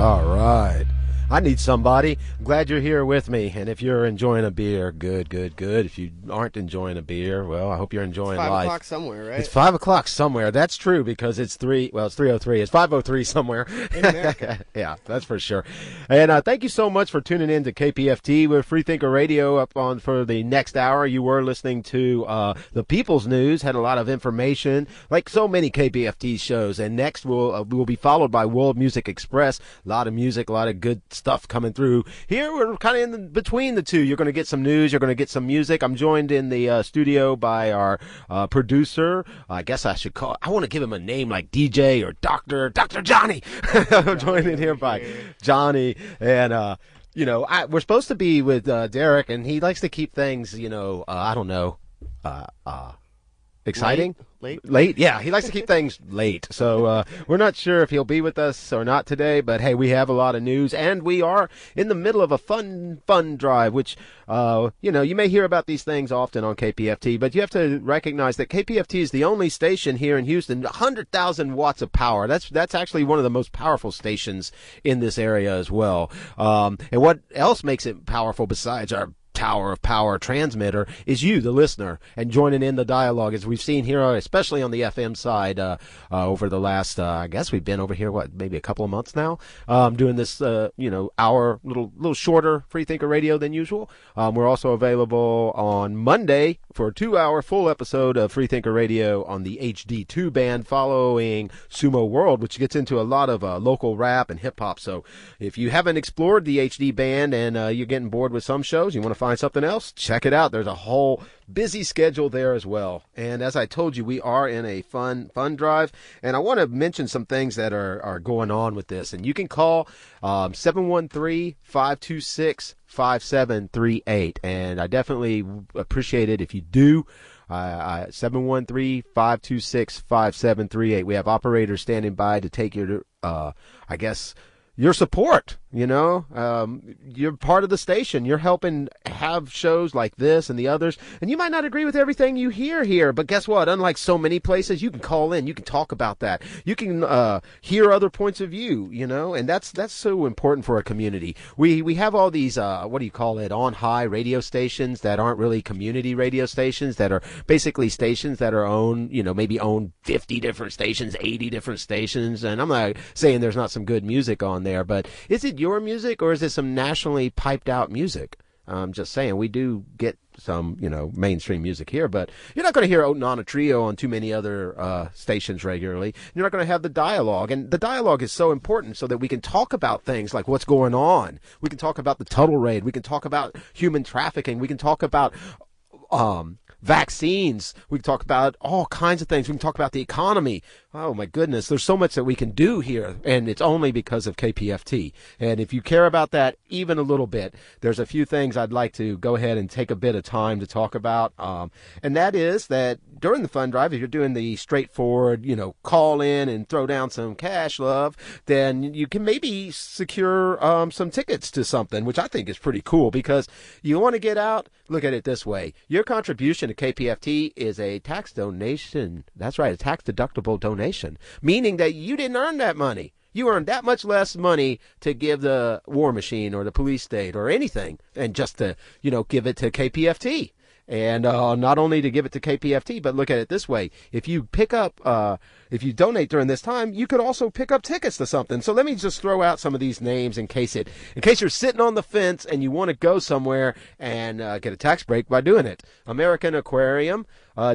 All right. I need somebody. I'm glad you're here with me. And if you're enjoying a beer, good, good, good. If you aren't enjoying a beer, well, I hope you're enjoying life. It's 5 o'clock somewhere, right? It's 5 o'clock somewhere. That's true because it's 3:03. It's 5:03 somewhere. In America. Yeah, that's for sure. And thank you so much for tuning in to KPFT with Freethinker Radio up on for the next hour. You were listening to the People's News, had a lot of information, like so many KPFT shows. And next we'll be followed by World Music Express. A lot of music, a lot of good stuff coming through. Here we're kind of in between the two. You're going to get some news. You're going to get some music. I'm joined in the studio by our producer. I guess I want to give him a name like DJ or Dr. Johnny. I'm joined in here by Johnny. And, we're supposed to be with Derrick, and he likes to keep things, I don't know, exciting. Late? Yeah, he likes to keep things late. So we're not sure if he'll be with us or not today, but hey, we have a lot of news, and we are in the middle of a fun drive, which, you may hear about these things often on KPFT, but you have to recognize that KPFT is the only station here in Houston, 100,000 watts of power. That's actually one of the most powerful stations in this area as well. And what else makes it powerful besides our tower of power transmitter is you, the listener, and joining in the dialogue, as we've seen here, especially on the FM side, over the last, I guess we've been over here, maybe a couple of months now, doing this, hour, little shorter Freethinker Radio than usual. We're also available on Monday for a 2-hour full episode of Freethinker Radio on the HD2 band following Sumo World, which gets into a lot of local rap and hip hop. So if you haven't explored the HD band and you're getting bored with some shows, you want to find something else, check it out. There's a whole busy schedule there as well. And as I told you, we are in a fun drive. And I want to mention some things that are going on with this. And you can call 713-526-5738. And I definitely appreciate it if you do. 713-526-5738. We have operators standing by to take your, your support. You're part of the station. You're helping have shows like this and the others. And you might not agree with everything you hear here, but guess what? Unlike so many places, you can call in. You can talk about that. You can hear other points of view, and that's so important for a community. We have all these, on high radio stations that aren't really community radio stations, that are basically stations that are maybe own 50 different stations, 80 different stations. And I'm not saying there's not some good music on there, but is it your music or is it some nationally piped out music? I'm just saying, we do get some, mainstream music here, but you're not going to hear Otanana Trio on too many other stations regularly. You're not going to have the dialogue, and the dialogue is so important so that we can talk about things like what's going on. We can talk about the Tuttle Raid. We can talk about human trafficking. We can talk about vaccines. We can talk about all kinds of things. We can talk about the economy. Oh my goodness, there's so much that we can do here, and it's only because of KPFT. And if you care about that even a little bit, there's a few things I'd like to go ahead and take a bit of time to talk about. And that is that during the fund drive, if you're doing the straightforward, call in and throw down some cash, love, then you can maybe secure some tickets to something, which I think is pretty cool, because you want to get out. Look at it this way. Your contribution to KPFT is a tax donation. That's right, a tax-deductible donation, meaning that you didn't earn that money. You earned that much less money to give the war machine or the police state or anything, and just to, give it to KPFT. And not only to give it to KPFT, but look at it this way. If you if you donate during this time, you could also pick up tickets to something. So let me just throw out some of these names in case you're sitting on the fence and you want to go somewhere and get a tax break by doing it. American Aquarium,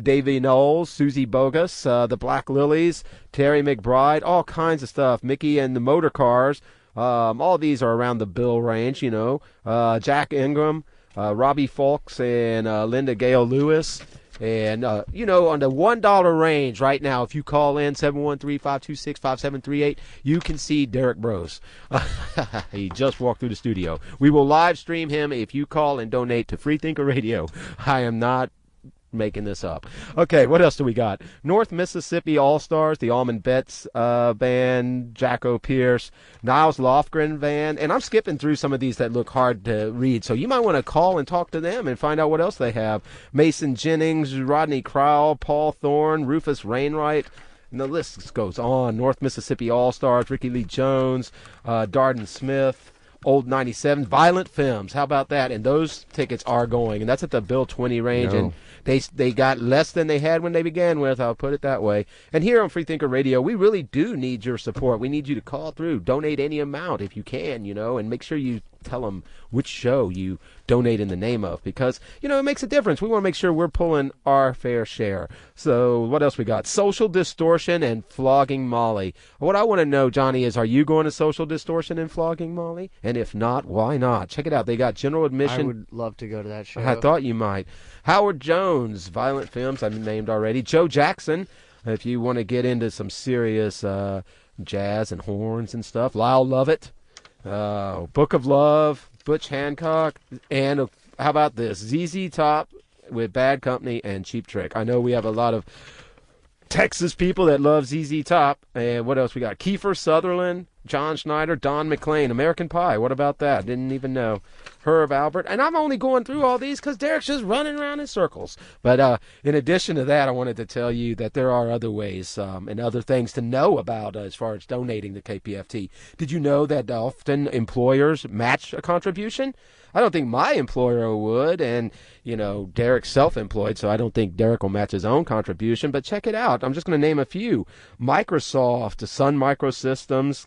Davy Knowles, Susie Bogus, the Black Lilies, Terry McBride, all kinds of stuff. Mickey and the Motor Cars, all these are around the bill range, Jack Ingram, Robbie Fulks, and Linda Gale Lewis. And, on the $1 range right now, if you call in 713-526-5738, you can see Derrick Broze. He just walked through the studio. We will live stream him if you call and donate to Freethinker Radio. I am not making this up. Okay, what else do we got? North Mississippi All-Stars, the Almond Betts band, Jacko Pierce, Niles Lofgren band, and I'm skipping through some of these that look hard to read, so you might want to call and talk to them and find out what else they have. Mason Jennings, Rodney Crowell, Paul Thorne, Rufus Wainwright, And the list goes on. North Mississippi All-Stars, Ricky Lee Jones, Darden Smith, Old 97, Violent Femmes. How about that? And those tickets are going. And that's at the Bill 20 range. No. And they got less than they had when they began with, I'll put it that way. And here on Freethinker Radio, we really do need your support. We need you to call through, donate any amount if you can, and make sure you tell them which show you donate in the name of, because, it makes a difference. We want to make sure we're pulling our fair share. So what else we got? Social Distortion and Flogging Molly. What I want to know, Johnny, is are you going to Social Distortion and Flogging Molly? And if not, why not? Check it out. They got general admission. I would love to go to that show. I thought you might. Howard Jones, Violent Femmes, I've named already. Joe Jackson, if you want to get into some serious jazz and horns and stuff. Lyle Lovett. Book of Love, Butch Hancock, and how about this? ZZ Top with Bad Company and Cheap Trick. I know we have a lot of Texas people that love ZZ Top. And what else we got? Kiefer Sutherland, John Schneider, Don McLean, American Pie. What about that? Didn't even know. Herb Albert. And I'm only going through all these because Derrick's just running around in circles. But in addition to that, I wanted to tell you that there are other ways and other things to know about as far as donating to KPFT. Did you know that often employers match a contribution? I don't think my employer would, and, Derrick's self-employed, so I don't think Derrick will match his own contribution. But check it out. I'm just going to name a few. Microsoft, Sun Microsystems,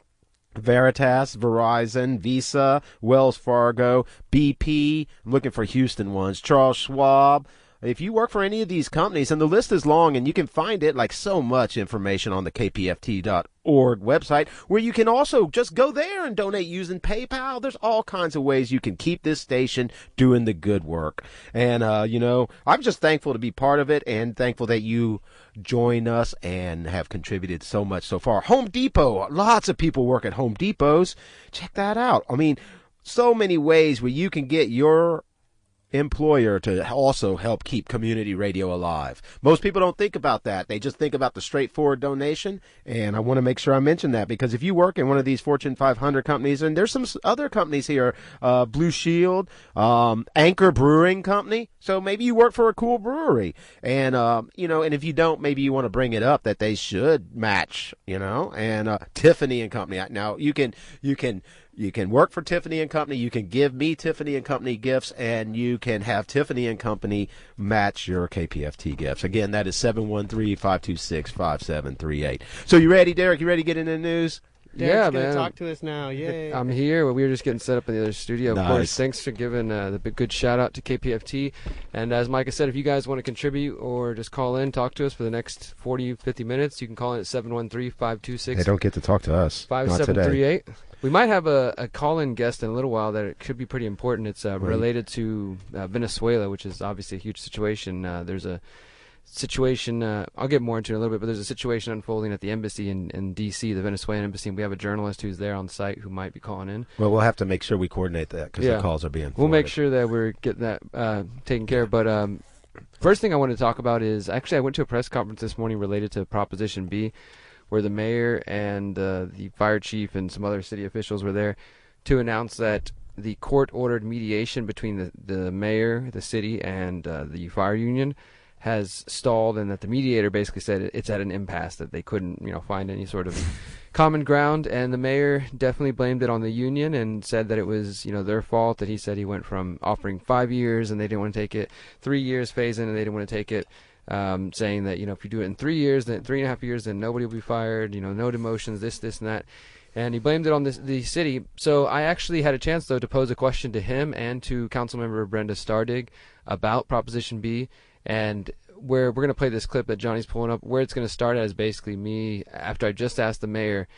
Veritas, Verizon, Visa, Wells Fargo, BP, I'm looking for Houston ones, Charles Schwab. If you work for any of these companies, and the list is long, and you can find it like so much information on the kpft.org website, where you can also just go there and donate using PayPal. There's all kinds of ways you can keep this station doing the good work. And, I'm just thankful to be part of it and thankful that you join us and have contributed so much so far. Home Depot, lots of people work at Home Depots. Check that out. I mean, so many ways where you can get your employer to also help keep community radio alive. Most people don't think about that. They just think about the straightforward donation, and I want to make sure I mention that, because if you work in one of these Fortune 500 companies, and there's some other companies here, Blue Shield, Anchor Brewing Company, so maybe you work for a cool brewery, and and if you don't, maybe you want to bring it up that they should match, and Tiffany and Company. Now you can work for Tiffany & Company, you can give me Tiffany & Company gifts, and you can have Tiffany & Company match your KPFT gifts. Again, that is 713-526-5738. So you ready, Derrick? You ready to get into the news? Derrick's gonna man. talk to us now. Yay. I'm here. We were just getting set up in the other studio. Nice. Of course, thanks for giving the good shout out to KPFT. And as Micah said, if you guys want to contribute or just call in, talk to us for the next 40, 50 minutes, you can call in at 713-526. They don't get to talk to us. 5738. We might have a call-in guest in a little while that it could be pretty important. It's related to Venezuela, which is obviously a huge situation. There's a situation, I'll get more into it in a little bit, but there's a situation unfolding at the embassy in D.C., the Venezuelan embassy, and we have a journalist who's there on site who might be calling in. Well, we'll have to make sure we coordinate that because the calls are being forwarded. We'll make sure that we're getting that taken care of. But first thing I want to talk about is, actually I went to a press conference this morning related to Proposition B, where the mayor and the fire chief and some other city officials were there to announce that the court-ordered mediation between the mayor, the city, and the fire union has stalled, and that the mediator basically said it's at an impasse, that they couldn't find any sort of common ground. And the mayor definitely blamed it on the union and said that it was their fault, that he said he went from offering 5 years and they didn't want to take it, 3 years phase in and they didn't want to take it, saying that if you do it in 3 years, then 3.5 years, then nobody will be fired, no demotions, this and that. And he blamed it on the city. So I actually had a chance, though, to pose a question to him and to Councilmember Brenda Stardig about Proposition B. And where we're going to play this clip that Johnny's pulling up, where it's going to start at is basically me, after I just asked the mayor,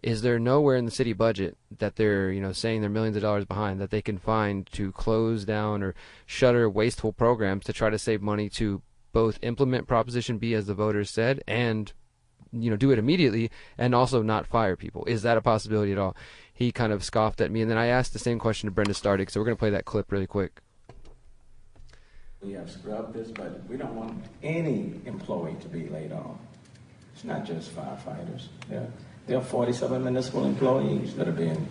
is there nowhere in the city budget that they're saying they're millions of dollars behind, that they can find to close down or shutter wasteful programs to try to save money to both implement Proposition B, as the voters said, and do it immediately, and also not fire people? Is that a possibility at all? He kind of scoffed at me, and then I asked the same question to Brenda Stardig, so we're going to play that clip really quick. We have scrubbed this, but we don't want any employee to be laid off. It's not just firefighters. There are 47 municipal employees that are being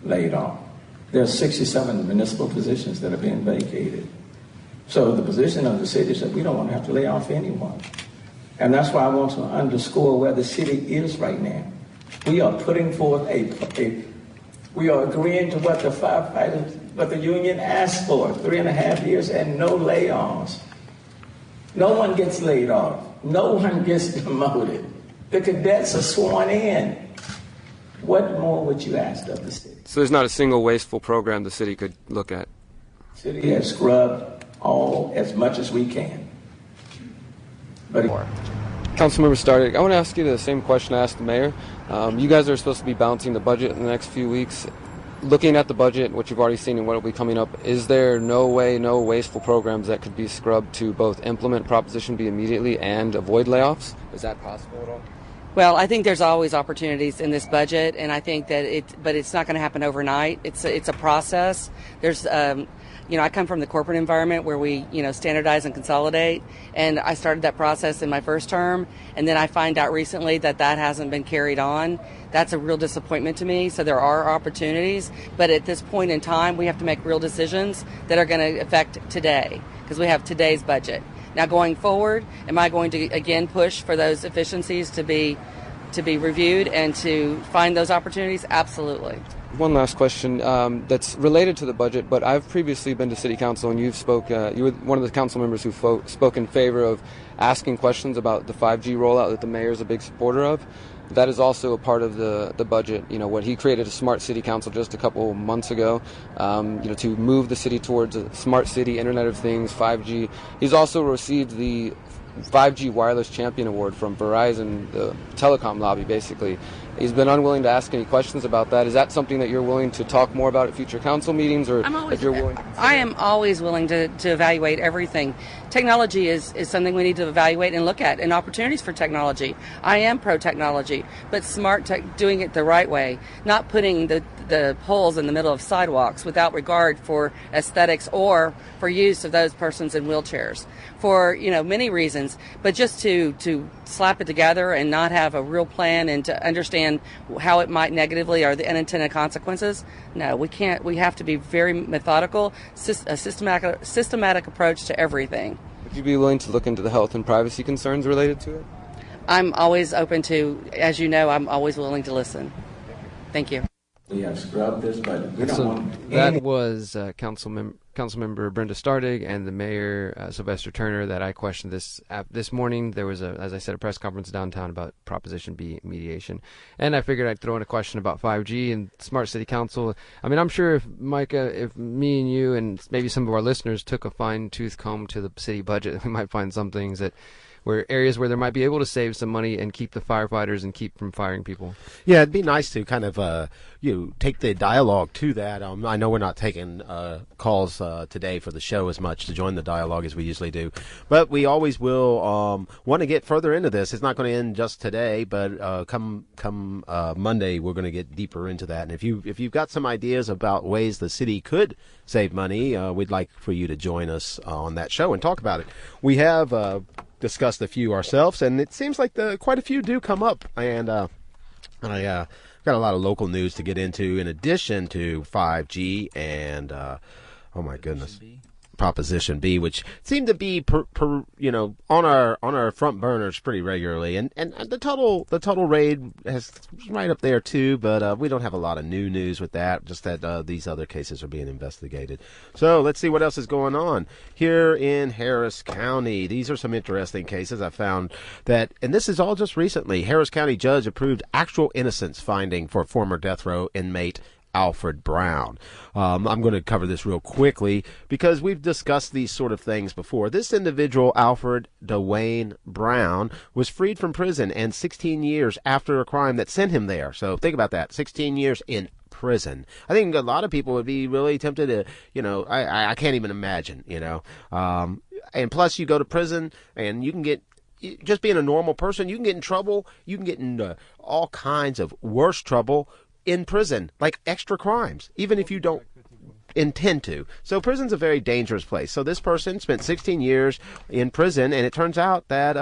laid off. There are 67 municipal positions that are being vacated. So the position of the city is that we don't want to have to lay off anyone. And that's why I want to underscore where the city is right now. We are putting forth we are agreeing to what what the union asked for, 3.5 years and no layoffs. No one gets laid off. No one gets demoted. The cadets are sworn in. What more would you ask of the city? So there's not a single wasteful program the city could look at? City has scrubbed all as much as we can. But Councilmember Stardick, I want to ask you the same question I asked the mayor. You guys are supposed to be balancing the budget in the next few weeks. Looking at the budget, what you've already seen and what will be coming up, is there no wasteful programs that could be scrubbed to both implement Proposition B immediately and avoid layoffs? Is that possible at all? Well, I think there's always opportunities in this budget, and I think that but it's not going to happen overnight. It's a process. There's, I come from the corporate environment where we, standardize and consolidate, and I started that process in my first term, and then I find out recently that hasn't been carried on. That's a real disappointment to me. So there are opportunities, but at this point in time, we have to make real decisions that are going to affect today, because we have today's budget. Now, going forward, am I going to again push for those efficiencies to be reviewed and to find those opportunities? Absolutely. One last question that's related to the budget, but I've previously been to City Council, and you were one of the council members who spoke in favor of asking questions about the 5G rollout that the mayor is a big supporter of. That is also a part of the budget. When he created a smart city council just a couple months ago, to move the city towards a smart city, Internet of Things, 5G. He's also received the 5G Wireless Champion Award from Verizon, the telecom lobby, basically. He's been unwilling to ask any questions about that. Is that something that you're willing to talk more about at future council meetings, or that you're willing to consider? I am always willing to evaluate everything. Technology is something we need to evaluate and look at, and opportunities for technology. I am pro-technology, but smart doing it the right way, not putting the poles in the middle of sidewalks without regard for aesthetics or for use of those persons in wheelchairs for, many reasons, but just to slap it together and not have a real plan and to understand how it might negatively or the unintended consequences. No, we can't. We have to be very methodical, a systematic approach to everything. Would you be willing to look into the health and privacy concerns related to it? I'm always open to, as you know, I'm always willing to listen. Thank you. We have scrubbed this, but we don't want that was Councilmember Brenda Stardig and the Mayor Sylvester Turner that I questioned this morning. There was as I said, a press conference downtown about Proposition B mediation, and I figured I'd throw in a question about 5G and Smart City Council. I mean, I'm sure if Micah, if me and you and maybe some of our listeners took a fine-tooth comb to the city budget, we might find some things that areas where they might be able to save some money and keep the firefighters and keep from firing people. Yeah, it'd be nice to kind of take the dialogue to that. I know we're not taking calls today for the show as much to join the dialogue as we usually do, but we always will want to get further into this. It's not going to end just today, but come Monday we're going to get deeper into that. And if you've got some ideas about ways the city could save money, we'd like for you to join us on that show and talk about it. We have discussed a few ourselves, and it seems like quite a few do come up, and I got a lot of local news to get into in addition to 5G and oh my goodness, Proposition B, which seem to be on our front burners pretty regularly, and the total raid is right up there too, but we don't have a lot of new news with that, just that these other cases are being investigated. So let's see what else is going on here in Harris County. These are some interesting cases I found and this is all just recently. Harris County judge approved actual innocence finding for former death row inmate Alfred Brown. I'm going to cover this real quickly because we've discussed these sort of things before. This individual, Alfred Dwayne Brown, was freed from prison and 16 years after a crime that sent him there. So think about that, 16 years in prison. I think a lot of people would be really tempted to, I can't even imagine, and plus you go to prison and you can get, just being a normal person, you can get in trouble. You can get into all kinds of worse trouble in prison, like extra crimes, even if you don't intend to. So prison's a very dangerous place. So this person spent 16 years in prison, and it turns out that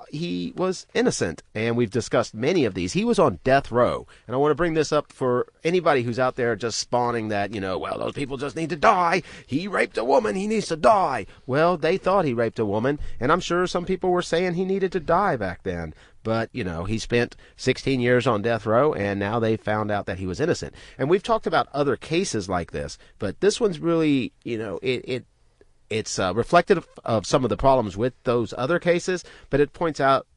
he was innocent, and we've discussed many of these. He was on death row, and I want to bring this up for anybody who's out there just spawning that, well, those people just need to die. He raped a woman, he needs to die. Well, they thought he raped a woman, and I'm sure some people were saying he needed to die back then. But, he spent 16 years on death row, and now they found out that he was innocent. And we've talked about other cases like this, but this one's really, it's reflective of some of the problems with those other cases, but it points out,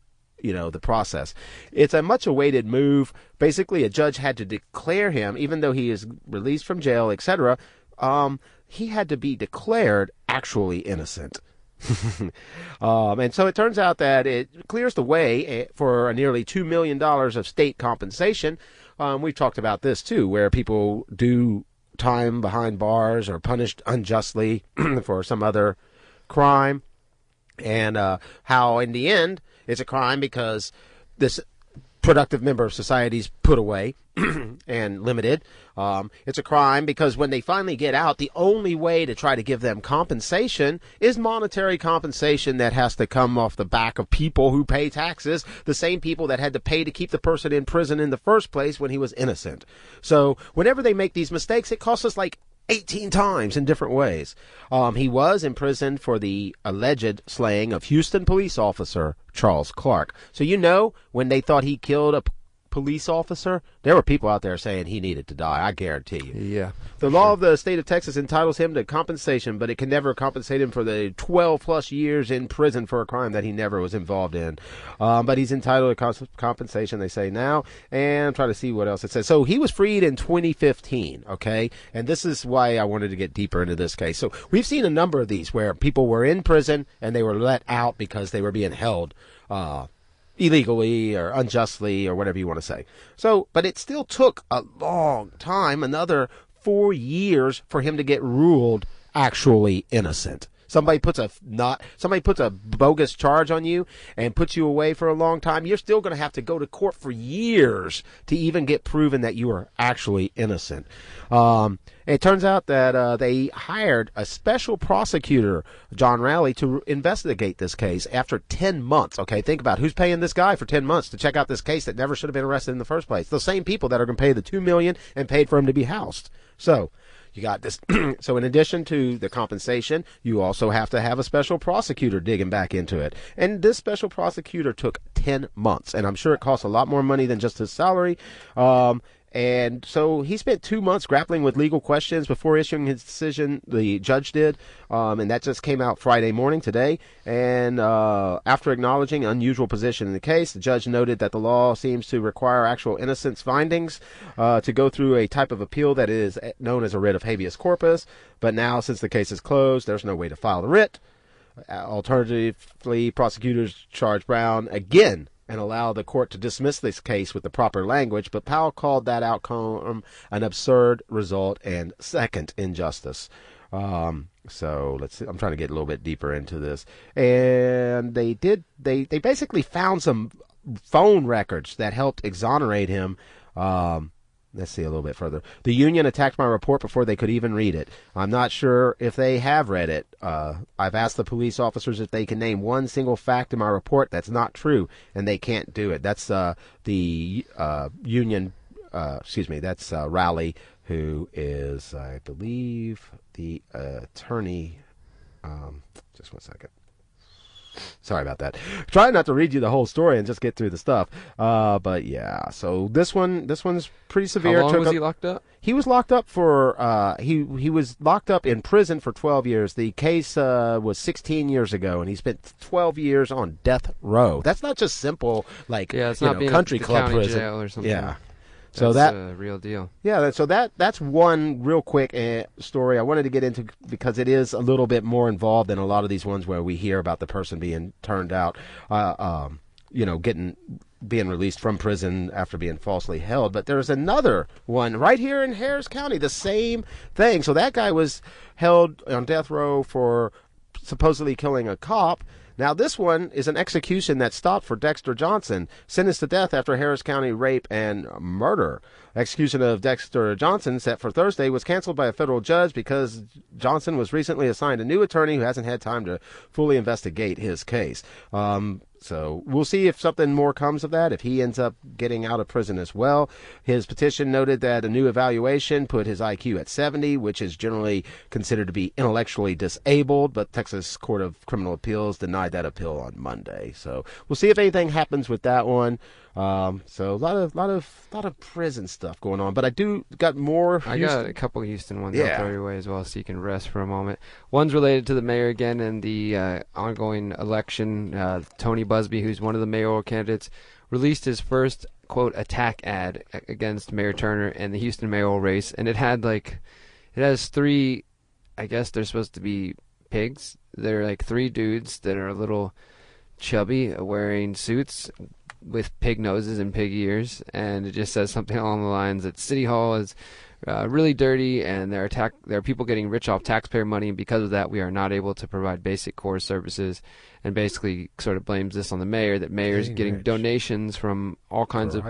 the process. It's a much awaited move. Basically, a judge had to declare him, even though he is released from jail, etc., he had to be declared actually innocent. And so it turns out that it clears the way for nearly $2 million of state compensation. We've talked about this too, where people do time behind bars or punished unjustly for some other crime, and how in the end it's a crime because this productive member of society is put away and limited. It's a crime because when they finally get out, the only way to try to give them compensation is monetary compensation that has to come off the back of people who pay taxes, the same people that had to pay to keep the person in prison in the first place when he was innocent. So whenever they make these mistakes, it costs us like 18 times in different ways. He was imprisoned for the alleged slaying of Houston police officer Charles Clark. So when they thought he killed a police officer, there were people out there saying he needed to die. I guarantee you. Yeah. The law of the state of Texas entitles him to compensation, but it can never compensate him for the 12 plus years in prison for a crime that he never was involved in. But he's entitled to compensation, they say now, and try to see what else it says. So he was freed in 2015, okay? And this is why I wanted to get deeper into this case. So we've seen a number of these where people were in prison and they were let out because they were being held illegally or unjustly or whatever you want to say. So, but it still took a long time, another 4 years, for him to get ruled actually innocent. Somebody puts a bogus charge on you and puts you away for a long time. You're still going to have to go to court for years to even get proven that you are actually innocent. It turns out that they hired a special prosecutor, John Raleigh, to investigate this case after 10 months. Okay, think about who's paying this guy for 10 months to check out this case that never should have been arrested in the first place. The same people that are going to pay the $2 million and paid for him to be housed. So you got this. So in addition to the compensation, you also have to have a special prosecutor digging back into it. And this special prosecutor took 10 months. And I'm sure it costs a lot more money than just his salary. And so he spent 2 months grappling with legal questions before issuing his decision, the judge did. And that just came out Friday morning today. And after acknowledging unusual position in the case, the judge noted that the law seems to require actual innocence findings to go through a type of appeal that is known as a writ of habeas corpus. But now, since the case is closed, there's no way to file the writ. Alternatively, prosecutors charge Brown again and allow the court to dismiss this case with the proper language, but Powell called that outcome an absurd result and second injustice. So let's see. I'm trying to get a little bit deeper into this. And they basically found some phone records that helped exonerate him. Let's see a little bit further. The union attacked my report before they could even read it. I'm not sure if they have read it. I've asked the police officers if they can name one single fact in my report that's not true, and they can't do it. That's the union, that's Raleigh, who is, I believe, the attorney. Just 1 second. Sorry about that. Trying not to read you the whole story and just get through the stuff. But yeah, so this one's pretty severe. How long was he locked up? He was locked up for he was locked up in prison for 12 years. The case was 16 years ago, and he spent 12 years on death row. That's not just simple it's not being country the club county prison. jail or something. Yeah. So that's a real deal. Yeah, so that's one real quick story I wanted to get into because it is a little bit more involved than a lot of these ones where we hear about the person being turned out, being released from prison after being falsely held. But there's another one right here in Harris County, the same thing. So that guy was held on death row for supposedly killing a cop. Now, this one is an execution that stopped for Dexter Johnson, sentenced to death after Harris County rape and murder. Execution of Dexter Johnson, set for Thursday, was canceled by a federal judge because Johnson was recently assigned a new attorney who hasn't had time to fully investigate his case. So we'll see if something more comes of that, if he ends up getting out of prison as well. His petition noted that a new evaluation put his IQ at 70, which is generally considered to be intellectually disabled, but Texas Court of Criminal Appeals denied that appeal on Monday. So we'll see if anything happens with that one. So a lot of prison stuff going on, but I got more. I got a couple of Houston ones Yeah. I'll throw your way as well, so you can rest for a moment. One's related to the mayor again and the ongoing election. Tony Busby, who's one of the mayoral candidates, released his first quote attack ad against Mayor Turner and the Houston mayoral race, and it has three. I guess they're supposed to be pigs. They're like three dudes that are a little chubby, wearing suits with pig noses and pig ears, and it just says something along the lines that City Hall is really dirty, and there are people getting rich off taxpayer money, and because of that, we are not able to provide basic core services, and basically sort of blames this on the mayor, that mayor's getting donations from all kinds of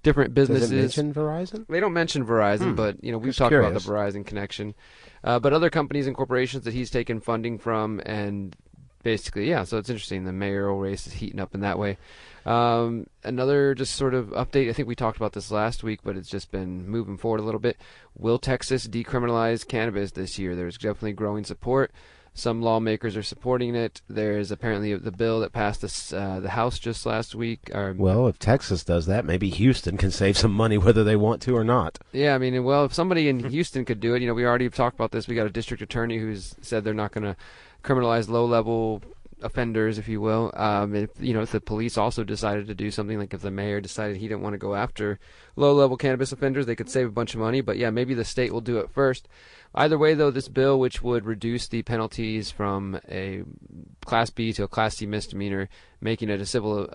different businesses. Does it mention Verizon? They don't mention Verizon, but we've talked about the Verizon connection. But other companies and corporations that he's taken funding from, and basically, so it's interesting. The mayoral race is heating up in that way. Another just sort of update, I think we talked about this last week, but it's just been moving forward a little bit. Will Texas decriminalize cannabis this year? There's definitely growing support. Some lawmakers are supporting it. There's apparently the bill that passed the House just last week. Well, if Texas does that, maybe Houston can save some money whether they want to or not. Yeah, I mean, well, if somebody in Houston could do it, we already have talked about this. We got a district attorney who's said they're not going to criminalize low-level offenders, if you will. If the police also decided to do something, like if the mayor decided he didn't want to go after low-level cannabis offenders, they could save a bunch of money. But maybe the state will do it first. Either way, though, this bill, which would reduce the penalties from a Class B to a Class C misdemeanor, making it a civil,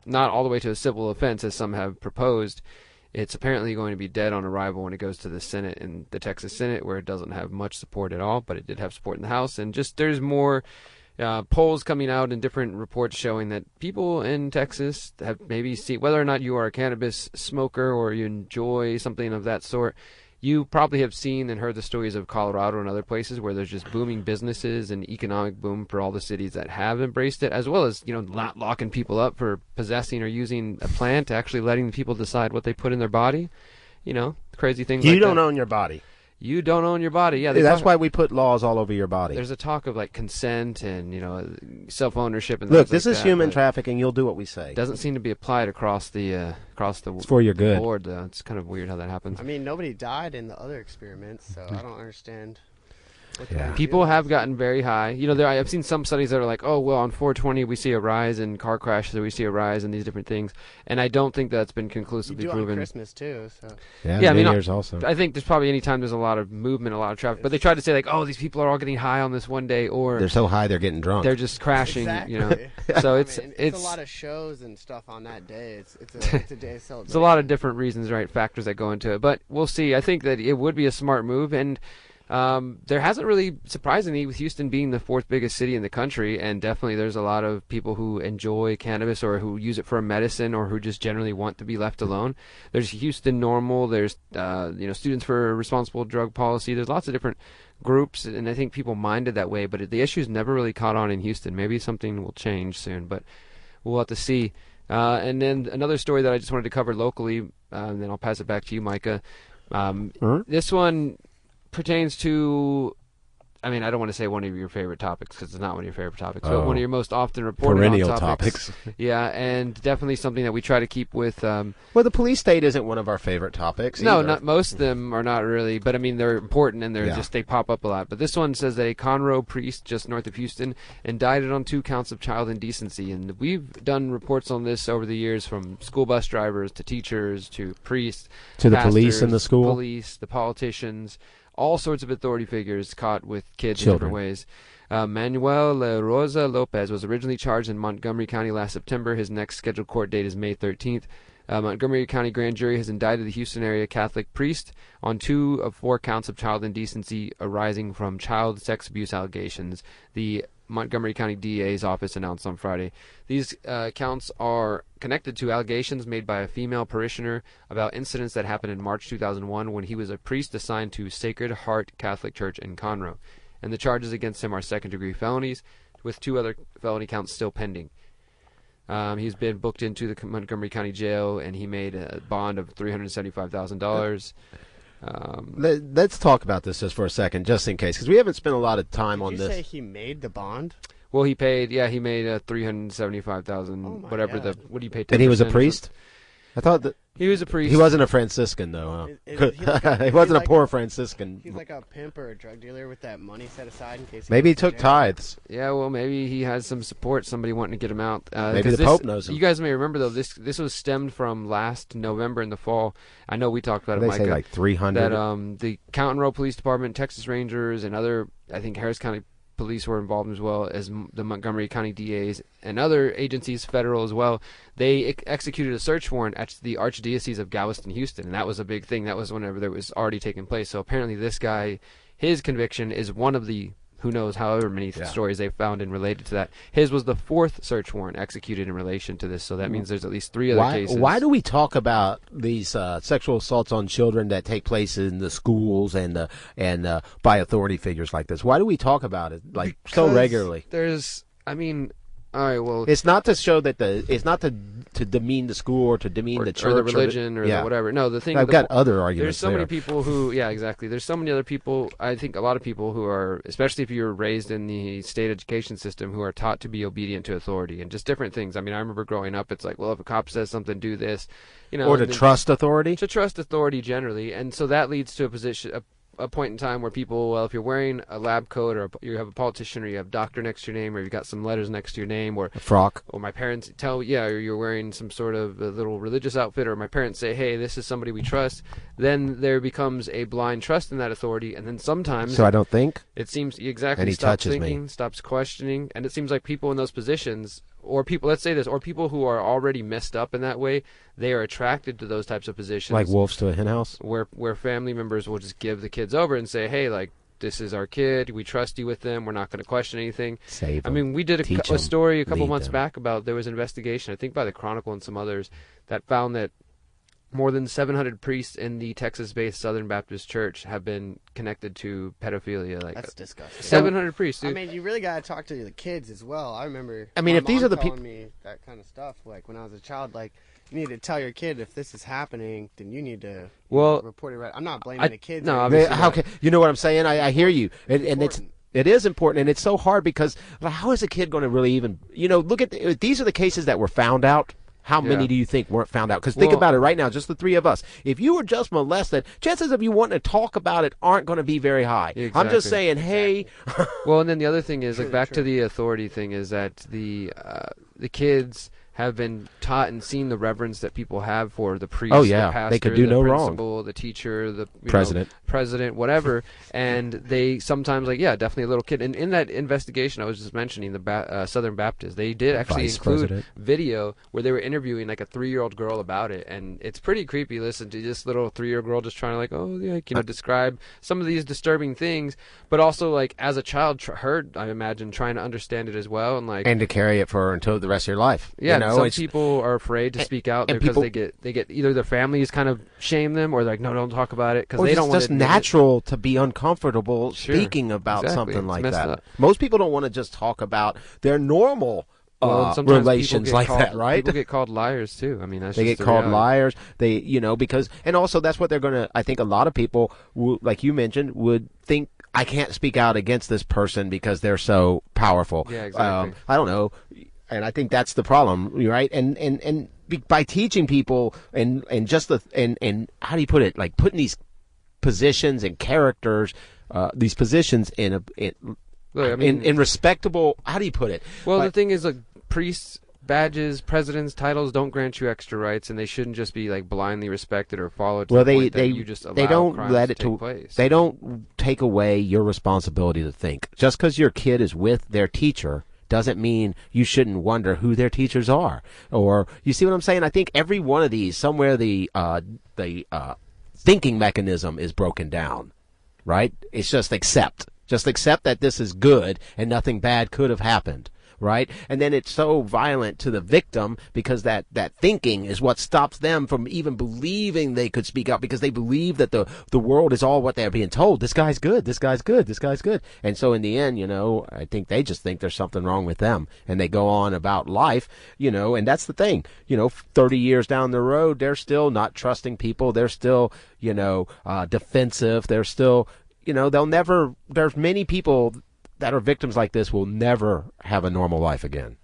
not all the way to a civil offense, as some have proposed, it's apparently going to be dead on arrival when it goes to the Senate, in the Texas Senate, where it doesn't have much support at all, but it did have support in the House. And just there's more polls coming out and different reports showing that people in Texas have maybe seen, whether or not you are a cannabis smoker or you enjoy something of that sort, you probably have seen and heard the stories of Colorado and other places where there's just booming businesses and economic boom for all the cities that have embraced it, as well as, not locking people up for possessing or using a plant, actually letting people decide what they put in their body. Crazy things like that. You don't own your body. You don't own your body. Yeah, that's why we put laws all over your body. There's a talk of like consent and self-ownership and look. This is human trafficking. You'll do what we say. It doesn't seem to be applied across the It's for your good. board. Though it's kind of weird how that happens. I mean, nobody died in the other experiments, so I don't understand. People have gotten very high. I've seen some studies that are like, oh, well, on 420 we see a rise in car crashes, or we see a rise in these different things, and I don't think that's been conclusively proven. On Christmas too, so. Yeah, New Year's also. I think there's probably any time there's a lot of movement, a lot of traffic, but they try to say like, oh, these people are all getting high on this one day, or they're so high they're getting drunk. They're just crashing. Exactly. So it's a lot of shows and stuff on that day. It's a day of celebration. There's a lot of different reasons, right? Factors that go into it, but we'll see. I think that it would be a smart move, and there hasn't really, surprisingly, with Houston being the fourth biggest city in the country, and definitely there's a lot of people who enjoy cannabis or who use it for a medicine or who just generally want to be left alone. There's Houston Normal, there's Students for Responsible Drug Policy. There's lots of different groups, and I think people minded that way, but the issue's never really caught on in Houston. Maybe something will change soon, but we'll have to see. And then another story that I just wanted to cover locally, and then I'll pass it back to you, Micah. This one pertains to, I don't want to say one of your favorite topics because it's not one of your favorite topics, but one of your most often reported perennial on topics. Yeah, and definitely something that we try to keep with. Well, the police state isn't one of our favorite topics. No, either. not most of them are not really, but they're important and they pop up a lot. But this one says that a Conroe priest just north of Houston indicted on 2 counts of child indecency, and we've done reports on this over the years, from school bus drivers to teachers to priests to the pastors, police in the school, police, the politicians. All sorts of authority figures caught with kids in different ways. Manuel Rosa Lopez was originally charged in Montgomery County last September. His next scheduled court date is May 13th. Montgomery County grand jury has indicted the Houston area Catholic priest on 2 of 4 counts of child indecency arising from child sex abuse allegations, the Montgomery County DA's office announced on Friday. These counts are connected to allegations made by a female parishioner about incidents that happened in March 2001 when he was a priest assigned to Sacred Heart Catholic Church in Conroe. And the charges against him are second-degree felonies, with 2 other felony counts still pending. He's been booked into the Montgomery County Jail, and he made a bond of $375,000. Let's talk about this just for a second, just in case, because we haven't spent a lot of time on Did this. you say he made the bond? Well, he made $375,000, Oh my whatever God. what do you pay? And he was a 10% or priest? I thought that He was a priest. he wasn't a Franciscan, though. Is Huh? he like a- He he's wasn't like- a poor Franciscan. He's like a pimp or a drug dealer with that money set aside in case. Maybe he goes to took jail. tithes. Yeah, well, maybe he has some support. Somebody wanting to get him out. Maybe 'cause the Pope knows him. You guys may remember though. This was stemmed from last November in the fall. I know we talked about They it, say Micah. like 300. That the Canton Row Police Department, Texas Rangers, and other, I think Harris County Police were involved as well as the Montgomery County DAs and other agencies, federal as well. They executed a search warrant at the Archdiocese of Galveston, Houston, and that was a big thing. That was whenever there was already taking place. So apparently this guy, his conviction is one of the, who knows, however many stories they found in related to that. His was the fourth search warrant executed in relation to this, so that means there's at least 3 other cases. Why do we talk about these sexual assaults on children that take place in the schools and by authority figures like this? Why do we talk about it so regularly? There's, I mean, all right, well, It's not to show that it's not to demean the school or to demean the church or the religion or the whatever. No, the thing. I've got other arguments. There's so many people who, yeah, exactly. There's so many other people. I think a lot of people who are, especially if you're raised in the state education system, who are taught to be obedient to authority and just different things. I mean, I remember growing up, it's like, well, if a cop says something, do this, or to trust authority. To trust authority generally, and so that leads to a point in time where people, well, if you're wearing a lab coat or you have a politician or you have doctor next to your name or you've got some letters next to your name or A frock. or my parents or you're wearing some sort of a little religious outfit or my parents say, hey, this is somebody we trust, then there becomes a blind trust in that authority, and then sometimes So I don't think. it seems exactly And he stops touches me. thinking, stops questioning, and it seems like people in those positions, or people, let's say this, or people who are already messed up in that way, they are attracted to those types of positions. Like wolves to a hen house. Where family members will just give the kids over and say, hey, like, this is our kid, we trust you with them, we're not going to question anything. Save I them. mean, we did Teach a them. story a couple Lead months them. back about, there was an investigation, I think by the Chronicle and some others, that found that more than 700 priests in the Texas-based Southern Baptist Church have been connected to pedophilia. Like That's disgusting. 700 priests, dude. I mean, you really gotta talk to the kids as well. I remember. I mean, my if these mom are the telling me that kind of stuff, like when I was a child, like you need to tell your kid if this is happening, then you need to report it right. I'm not blaming the kids. no, or obviously anything. How can, you know what I'm saying? I hear you, and it's. important. It is important, and it's so hard because how is a kid going to really even, look at these are the cases that were found out. How many Yeah. do you think weren't found out? Because think Well- about it right now, just the 3 of us. If you were just molested, chances of you wanting to talk about it aren't going to be very high. I'm just Exactly. saying, hey, Well, and then the other thing is, True, like, back true. to the authority thing, is that the kids have been taught and seen the reverence that people have for the priest, Oh, yeah. the pastor, They could do the no wrong. principal, the teacher, the president, whatever. And they sometimes, like, yeah, definitely a little kid. And in that investigation I was just mentioning, the Southern Baptist, they did actually Vice include president. video where they were interviewing like a 3-year-old girl about it, and it's pretty creepy. Listen to this little 3-year-old girl just trying to, like, oh yeah, describe some of these disturbing things, but also, like, as a child, I imagine, trying to understand it as well, and like, and to carry it for until the rest of your life. yeah, you know, some it's- people are afraid to speak out and because people- they get either their families kind of shame them, or they're like, no, don't talk about it, because or they it's don't want just to admit it. natural to be uncomfortable Sure. speaking about Exactly. something It's like messed that. up. Most people don't want to just talk about their normal Well, and sometimes relations people like get called, that, right? People get called liars too. I mean, that's They just get the called reality. liars. They, because, and also that's what they're going to, I think a lot of people, like you mentioned, would think, I can't speak out against this person because they're so powerful. Yeah, exactly. I don't know. And I think that's the problem, right? And by teaching people and just and how do you put it? Like putting these positions and characters, these positions in Look, I mean, in respectable, how do you put it? well, Like- the thing is, like, priests, badges, presidents, titles don't grant you extra rights, and they shouldn't just be, like, blindly respected or followed to Well, the they point that you just allow they don't crimes let it to take place. They don't take away your responsibility to think. Just because your kid is with their teacher doesn't mean you shouldn't wonder who their teachers are. Or you see what I'm saying? I think every one of these, somewhere the thinking mechanism is broken down. Right? It's just accept that this is good and nothing bad could have happened. right? And then it's so violent to the victim because that thinking is what stops them from even believing they could speak out, because they believe that the world is all what they're being told. This guy's good. This guy's good. This guy's good. And so in the end, I think they just think there's something wrong with them, and they go on about life, and that's the thing. 30 years down the road, they're still not trusting people. They're still, defensive. They're still, they'll never, there's many people that are victims like this will never have a normal life again.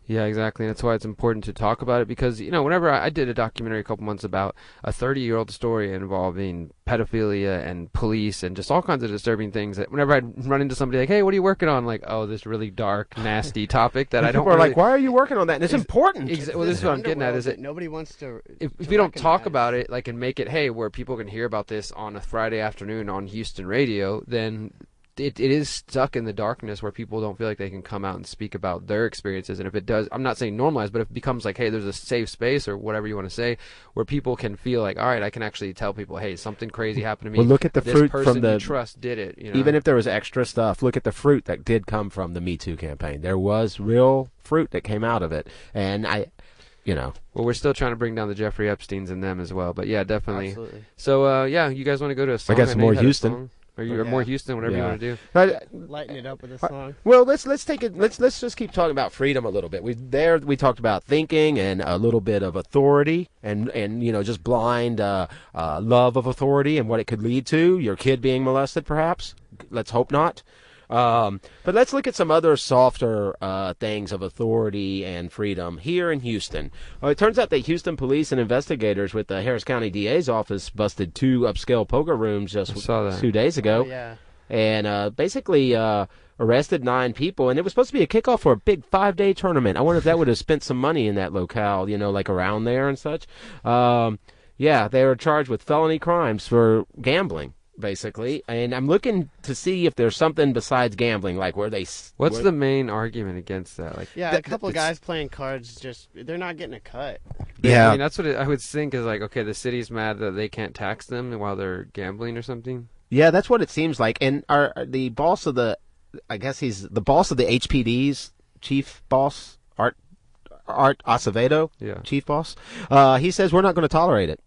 Yeah, exactly. And that's why it's important to talk about it, because, whenever I did a documentary a couple months about a 30-year-old story involving pedophilia and police and just all kinds of disturbing things, that whenever I'd run into somebody like, hey, what are you working on? Like, oh, this really dark, nasty topic that I don't really... like, why are you working on that? And it's important. Well, this is what I'm getting at, is that nobody wants to... If we don't talk about it, and make it, hey, where people can hear about this on a Friday afternoon on Houston radio, then... It is stuck in the darkness where people don't feel like they can come out and speak about their experiences. And if it does, I'm not saying normalize, but if it becomes like, hey, there's a safe space or whatever you want to say, where people can feel like, all right, I can actually tell people, hey, something crazy happened to me. Well, look at the fruit from the... you trust did it. Even if there was extra stuff, look at the fruit that did come from the Me Too campaign. There was real fruit that came out of it. And well, we're still trying to bring down the Jeffrey Epsteins and them as well. But yeah, definitely. Absolutely. So, you guys want to go to a song? I got some more Houston. Or more Houston, whatever you want to do. Lighten it up with a song. Well, let's take it. Let's just keep talking about freedom a little bit. We talked about thinking and a little bit of authority and just blind love of authority and what it could lead to. Your kid being molested, perhaps. Let's hope not. But let's look at some other softer things of authority and freedom here in Houston. It turns out that Houston police and investigators with the Harris County DA's office busted 2 upscale poker rooms just 2 days ago. Oh, yeah. And basically arrested 9 people. And it was supposed to be a kickoff for a big 5-day tournament. I wonder if that would have spent some money in that locale, like around there and such. They were charged with felony crimes for gambling, basically, and I'm looking to see if there's something besides gambling, like where they... What's the main argument against that? A couple of guys playing cards, they're not getting a cut. Yeah. I mean, that's what I would think is okay, the city's mad that they can't tax them while they're gambling or something. Yeah, that's what it seems like. And the boss of I guess he's the boss of the HPD's chief boss, Art Acevedo, chief boss. He says we're not going to tolerate it.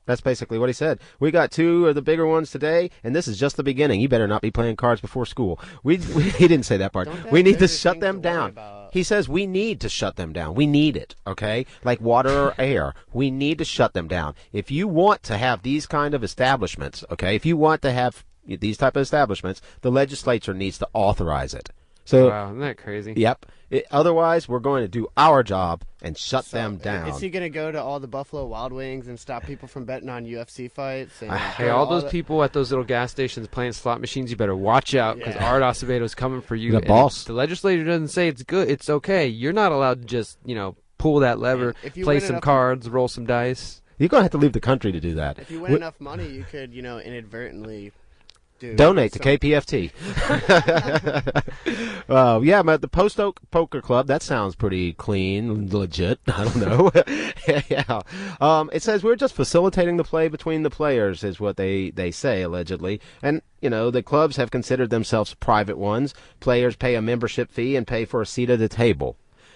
That's basically what he said. We got 2 of the bigger ones today, and this is just the beginning. You better not be playing cards before school. He didn't say that part. We need to shut them down. He says we need to shut them down. We need it, okay? Like water or air. We need to shut them down. If you want to have these kind of establishments, okay, if you want to have these type of establishments, the legislature needs to authorize it. So, wow, isn't that crazy? Yep. Otherwise, we're going to do our job and shut them down. Is he going to go to all the Buffalo Wild Wings and stop people from betting on UFC fights? And hey, all those people at those little gas stations playing slot machines, you better watch out, because Art Acevedo's coming for you. The boss. The legislature doesn't say it's good. It's okay. You're not allowed to just, pull that lever, play some cards, roll some dice. You're going to have to leave the country to do that. If you win enough money, you could, inadvertently... Donate to KPFT. But the Post Oak Poker Club, that sounds pretty clean, legit. I don't know. It says we're just facilitating the play between the players, is what they say, allegedly. And, the clubs have considered themselves private ones. Players pay a membership fee and pay for a seat at the table.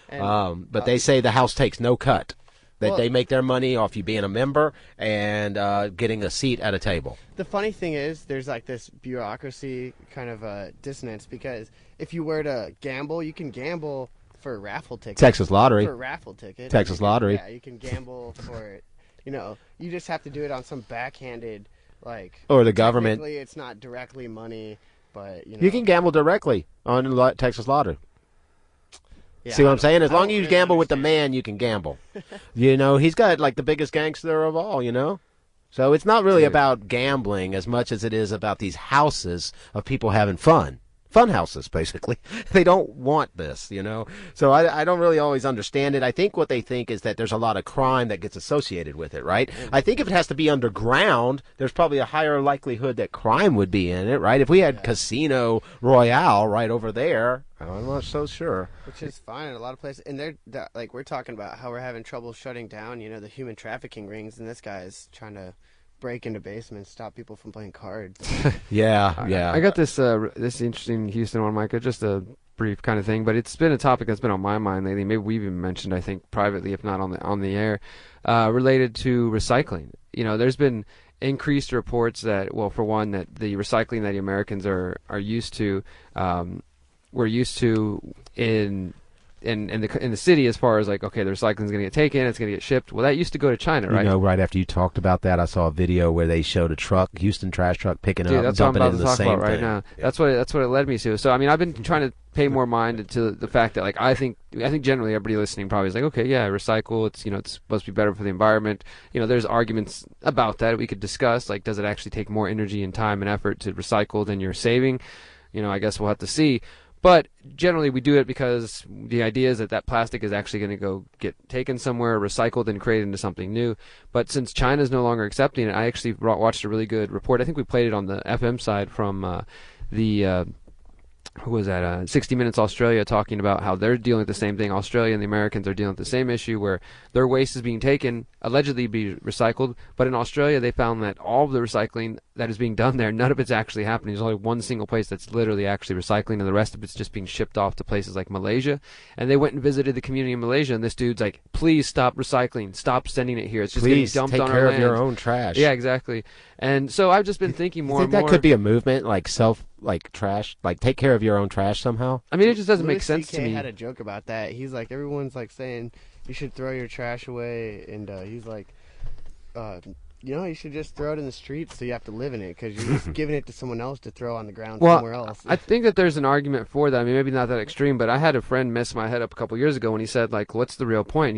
But they say the house takes no cut. That they make their money off you being a member and getting a seat at a table. The funny thing is, there's this bureaucracy kind of dissonance, because if you were to gamble, you can gamble for a raffle ticket. Texas Lottery. For a raffle ticket. Texas Lottery. Yeah, you can gamble for it. You just have to do it on some backhanded, or the government. Technically, it's not directly money, but, You can gamble directly on Texas Lottery. Yeah, see what I'm saying? As long as you gamble with the man, you can gamble. He's got the biggest gangster of all, So it's not really about gambling as much as it is about these houses of people having fun. Fun houses, basically. They don't want this, So I don't really always understand it. I think what they think is that there's a lot of crime that gets associated with it, right? I think if it has to be underground, there's probably a higher likelihood that crime would be in it, right? If we had Casino Royale right over there, I'm not so sure. Which is fine in a lot of places. And we're talking about how we're having trouble shutting down, the human trafficking rings, and this guy's trying to break into basements, stop people from playing cards. Yeah. I got this interesting Houston one, Micah, just a brief kind of thing, but it's been a topic that's been on my mind lately. Maybe we've even mentioned, I think, privately, if not on the air, related to recycling. There's been increased reports that, well, for one, that the recycling that the Americans are used to, we're used to in the city, as far as like, okay, the recycling is going to get taken, it's going to get shipped. Well, that used to go to China, right? Right after you talked about that, I saw a video where they showed a truck, Houston trash truck, picking Dude, up and dumping it in the same about right thing. now. Yeah. That's what it led me to. So I mean, I've been trying to pay more mind to the fact that, like, I think generally everybody listening probably is like, okay, yeah, recycle. It's it's supposed to be better for the environment. There's arguments about that we could discuss. Like, does it actually take more energy and time and effort to recycle than you're saving? I guess we'll have to see. But generally, we do it because the idea is that plastic is actually going to go get taken somewhere, recycled, and created into something new. But since China is no longer accepting it, I actually watched a really good report. I think we played it on the FM side from who was that? 60 Minutes Australia, talking about how they're dealing with the same thing. Australia and the Americans are dealing with the same issue, where their waste is being taken, allegedly be recycled. But in Australia, they found that all of the recycling that is being done there, none of it's actually happening. There's only one single place that's literally actually recycling, and the rest of it's just being shipped off to places like Malaysia. And they went and visited the community in Malaysia, and this dude's like, please stop recycling. Stop sending it here. It's just getting dumped on our land. Please take care of your own trash. Yeah, exactly. And so I've just been thinking more and more. That could be a movement, like trash, like take care of your own trash somehow. I mean, it just doesn't Louis make sense CK to me. had a joke about that. He's like, everyone's like saying you should throw your trash away, and he's like, you should just throw it in the streets, so you have to live in it, because you're just giving it to someone else to throw on the ground somewhere else. I think that there's an argument for that. I mean, maybe not that extreme, but I had a friend mess my head up a couple years ago when he said, like, what's the real point?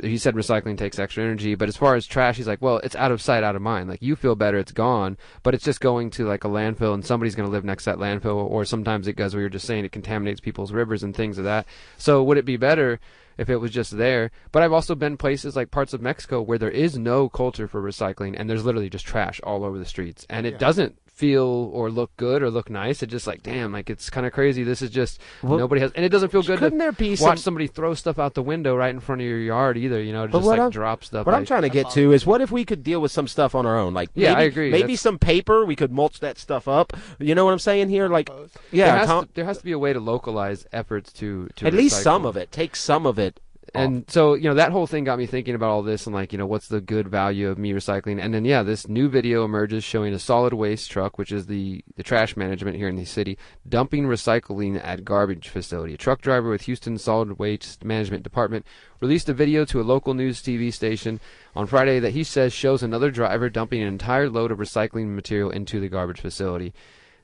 He said recycling takes extra energy, but as far as trash, he's like, well, it's out of sight, out of mind. Like, you feel better, it's gone, but it's just going to, like, a landfill, and somebody's going to live next to that landfill, or sometimes it, as we were just saying, it contaminates people's rivers and things of that. So would it be better if it was just there? But I've also been places like parts of Mexico where there is no culture for recycling, and there's literally just trash all over the streets, and it doesn't feel or look good or look nice. It's just like, damn, like, it's kind of crazy. This is just, nobody has, and it doesn't feel good to watch somebody throw stuff out the window right in front of your yard either, to just like drop stuff. What I'm trying to get to is, what if we could deal with some stuff on our own? Like, I agree. Maybe some paper, we could mulch that stuff up. You know what I'm saying here? Like, yeah, there has to be a way to localize efforts to at recycle. least some of it. Take some of it. And so, that whole thing got me thinking about all this and, like, what's the good value of me recycling? And then, this new video emerges showing a solid waste truck, which is the trash management here in the city, dumping recycling at garbage facility. A truck driver with Houston Solid Waste Management Department released a video to a local news TV station on Friday that he says shows another driver dumping an entire load of recycling material into the garbage facility.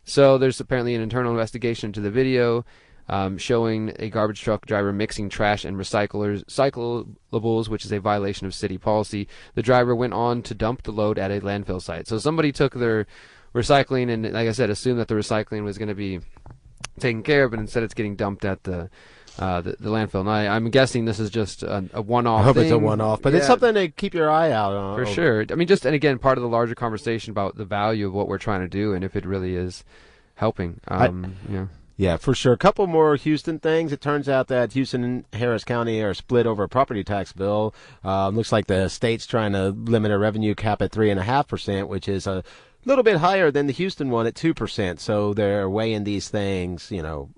So there's apparently an internal investigation into the video, showing a garbage truck driver mixing trash and recyclables, which is a violation of city policy. The driver went on to dump the load at a landfill site. So somebody took their recycling and, like I said, assumed that the recycling was going to be taken care of, but instead it's getting dumped at the landfill. And I'm guessing this is just a one-off I hope thing. it's a one-off, but it's something to keep your eye out on. For sure. I mean, and again, part of the larger conversation about the value of what we're trying to do and if it really is helping. Yeah, for sure. A couple more Houston things. It turns out that Houston and Harris County are split over a property tax bill. Looks like the state's trying to limit a revenue cap at 3.5%, which is a little bit higher than the Houston one at 2%. So they're weighing these things,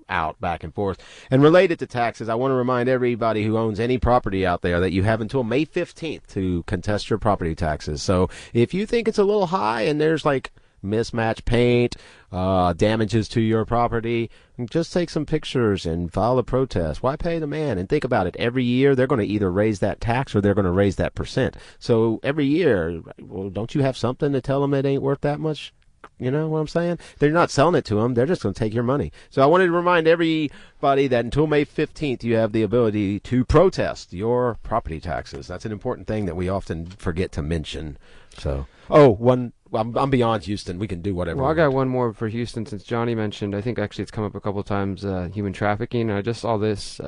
out back and forth. And related to taxes, I want to remind everybody who owns any property out there that you have until May 15th to contest your property taxes. So if you think it's a little high and there's like mismatched paint, damages to your property, just take some pictures and file a protest. Why pay the man? And think about it. Every year they're going to either raise that tax or they're going to raise that percent. So every year, well, don't you have something to tell them it ain't worth that much? You know what I'm saying? They're not selling it to them. They're just going to take your money. So I wanted to remind everybody that until May 15th, you have the ability to protest your property taxes. That's an important thing that we often forget to mention. So, I'm beyond Houston. We can do whatever. Well, I got one more for Houston since Johnny mentioned. I think actually it's come up a couple of times, human trafficking. And I just saw this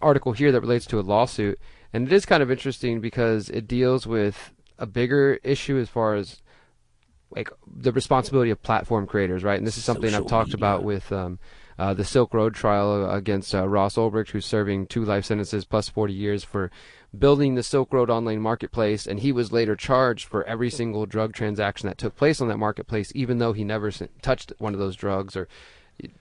article here that relates to a lawsuit. And it is kind of interesting because it deals with a bigger issue as far as like the responsibility of platform creators, right? And this is something I've talked about with the Silk Road trial against Ross Ulbricht, who's serving 2 life sentences plus 40 years for building the Silk Road online marketplace. And he was later charged for every single drug transaction that took place on that marketplace, even though he never touched one of those drugs or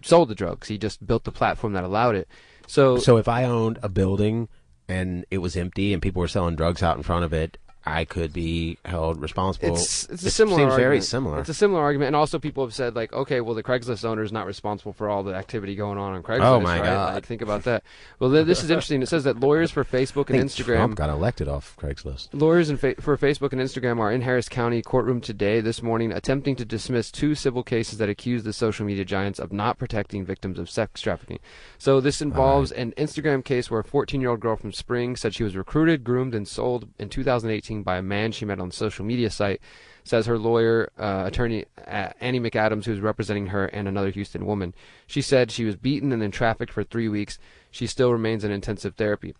sold the drugs. He just built the platform that allowed it. So if I owned a building and it was empty and people were selling drugs out in front of it, I could be held responsible. It's a similar seems argument. very similar. It's a similar argument, and also people have said, like, okay, well, the Craigslist owner is not responsible for all the activity going on Craigslist. Oh, my right? God. Like, think about that. Well, this is interesting. It says that lawyers for Facebook and Instagram... Trump got elected off Craigslist. Lawyers for Facebook and Instagram are in Harris County courtroom today, this morning, attempting to dismiss 2 civil cases that accuse the social media giants of not protecting victims of sex trafficking. So this involves an Instagram case where a 14-year-old girl from Spring said she was recruited, groomed, and sold in 2018 by a man she met on the social media site. Says her lawyer, attorney Annie McAdams, who's representing her and another Houston woman. She said she was beaten and then trafficked for 3 weeks. She still remains in intensive therapy.